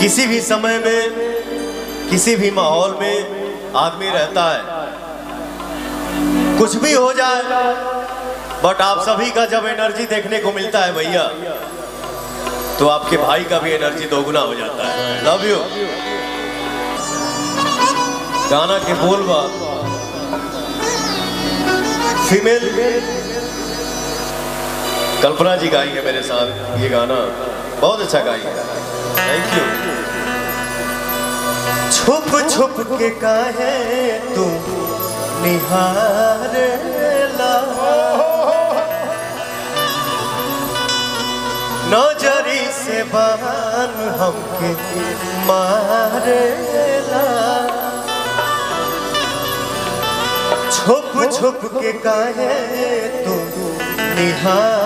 किसी भी समय में किसी भी माहौल में आदमी रहता है, कुछ भी हो जाए, बट आप सभी का जब एनर्जी देखने को मिलता है भैया, तो आपके भाई का भी एनर्जी दोगुना हो जाता है। Love you. गाना के बोल बात फीमेल कल्पना जी गाई है मेरे साथ ये गाना, बहुत अच्छा गाई है, थैंक यू। छुप छुप के काहे तू निहारेला, नजरी से बान हमके मारेला, छुप छुप के काहे तू निहारेला,